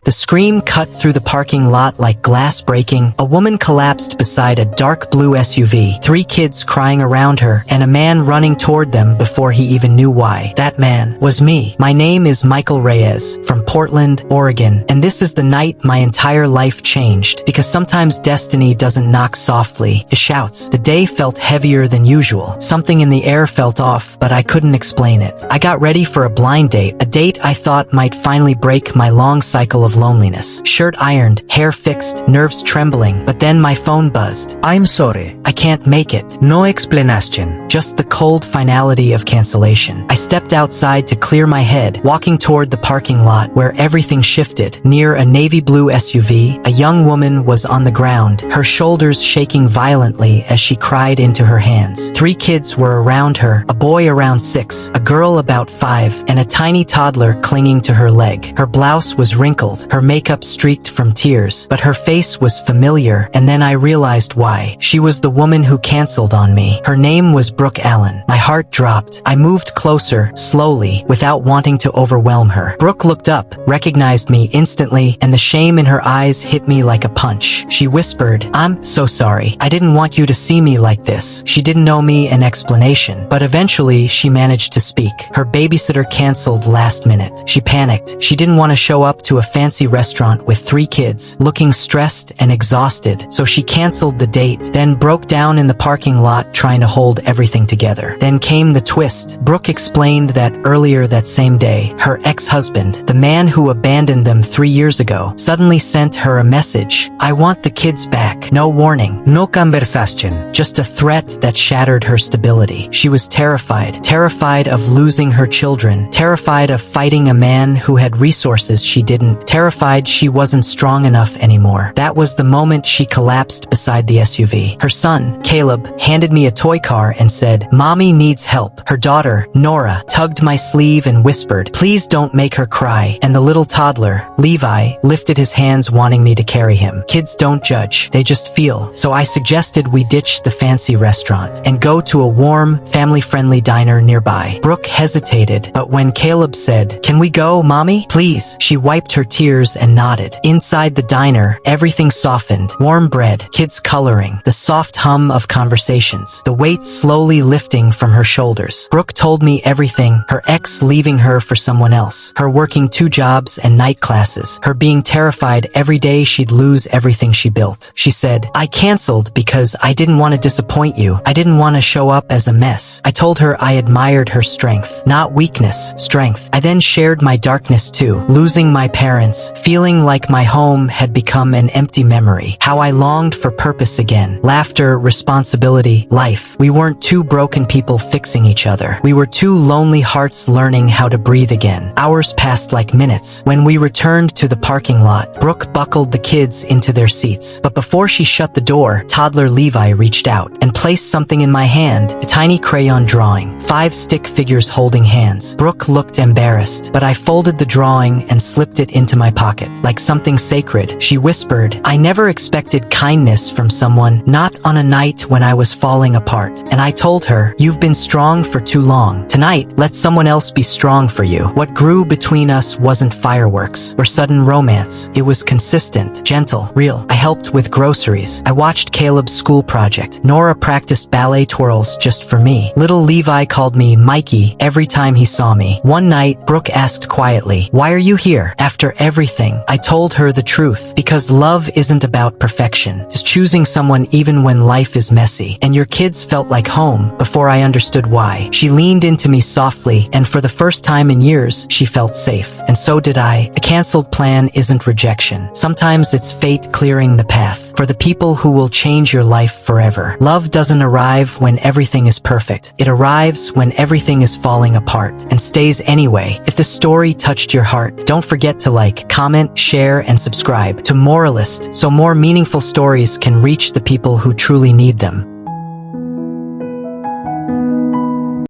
The scream cut through the parking lot like glass breaking. A woman collapsed beside a dark blue SUV, 3 kids crying around her, and a man running toward them before he even knew why. That man was me. My name is Michael Reyes, from Portland, Oregon, and this is the night my entire life changed, because sometimes destiny doesn't knock softly, it shouts. The day felt heavier than usual. Something in the air felt off, but I couldn't explain it. I got ready for a blind date, a date I thought might finally break my long cycle of loneliness. Shirt ironed, hair fixed, nerves trembling, but then my phone buzzed. I'm sorry. I can't make it. No explanation. Just the cold finality of cancellation. I stepped outside to clear my head, walking toward the parking lot where everything shifted. Near a navy blue SUV, a young woman was on the ground, her shoulders shaking violently as she cried into her hands. 3 kids were around her, a boy around 6, a girl about 5, and a tiny toddler clinging to her leg. Her blouse was wrinkled, her makeup streaked from tears, but her face was familiar, and then I realized why. She was the woman who canceled on me. Her name was Brooke Allen. My heart dropped. I moved closer, slowly, without wanting to overwhelm her. Brooke looked up, recognized me instantly, and the shame in her eyes hit me like a punch. She whispered, "I'm so sorry. I didn't want you to see me like this." She didn't know me an explanation, but eventually she managed to speak. Her babysitter canceled last minute. She panicked. She didn't want to show up to a fancy restaurant with 3 kids, looking stressed and exhausted, so she canceled the date, then broke down in the parking lot trying to hold everything together. Then came the twist. Brooke explained that earlier that same day, her ex-husband, the man who abandoned them 3 years ago, suddenly sent her a message. "I want the kids back." No warning. No conversation. Just a threat that shattered her stability. She was terrified. Terrified of losing her children. Terrified of fighting a man who had resources she didn't. Terrified she wasn't strong enough anymore. That was the moment she collapsed beside the SUV. Her son, Caleb, handed me a toy car and said, "Mommy needs help." Her daughter, Nora, tugged my sleeve and whispered, "Please don't make her cry." And the little toddler, Levi, lifted his hands wanting me to carry him. Kids don't judge, they just feel. So I suggested we ditch the fancy restaurant and go to a warm, family-friendly diner nearby. Brooke hesitated, but when Caleb said, "Can we go, Mommy? Please," she wiped her tears and nodded. Inside the diner, everything softened. Warm bread, kids coloring, the soft hum of conversations, the weight slowly lifting from her shoulders. Brooke told me everything, her ex leaving her for someone else, her working 2 jobs and night classes, her being terrified every day she'd lose everything she built. She said, "I canceled because I didn't want to disappoint you. I didn't want to show up as a mess." I told her I admired her strength, not weakness, strength. I then shared my darkness too, losing my parents, feeling like my home had become an empty memory, how I longed for purpose again, laughter, responsibility, life. We weren't 2 broken people fixing each other. We were 2 lonely hearts learning how to breathe again. Hours passed like minutes. When we returned to the parking lot, Brooke buckled the kids into their seats. But before she shut the door, toddler Levi reached out and placed something in my hand, a tiny crayon drawing, 5 stick figures holding hands. Brooke looked embarrassed, but I folded the drawing and slipped it into my pocket. Like something sacred, she whispered, "I never expected kindness from someone, not on a night when I was falling apart." And I told her, "You've been strong for too long. Tonight, let someone else be strong for you." What grew between us wasn't fireworks or sudden romance. It was consistent, gentle, real. I helped with groceries. I watched Caleb's school project. Nora practiced ballet twirls just for me. Little Levi called me Mikey every time he saw me. One night, Brooke asked quietly, "Why are you here?" After everything, I told her the truth. Because love isn't about perfection. It's choosing someone even when life is messy. And your kids felt like home before I understood why. She leaned into me softly, and for the first time in years, she felt safe. And so did I. A canceled plan isn't rejection. Sometimes it's fate clearing the path for the people who will change your life forever. Love doesn't arrive when everything is perfect. It arrives when everything is falling apart and stays anyway. If the story touched your heart, don't forget to like, comment, share, and subscribe to Moralist so more meaningful stories can reach the people who truly need them.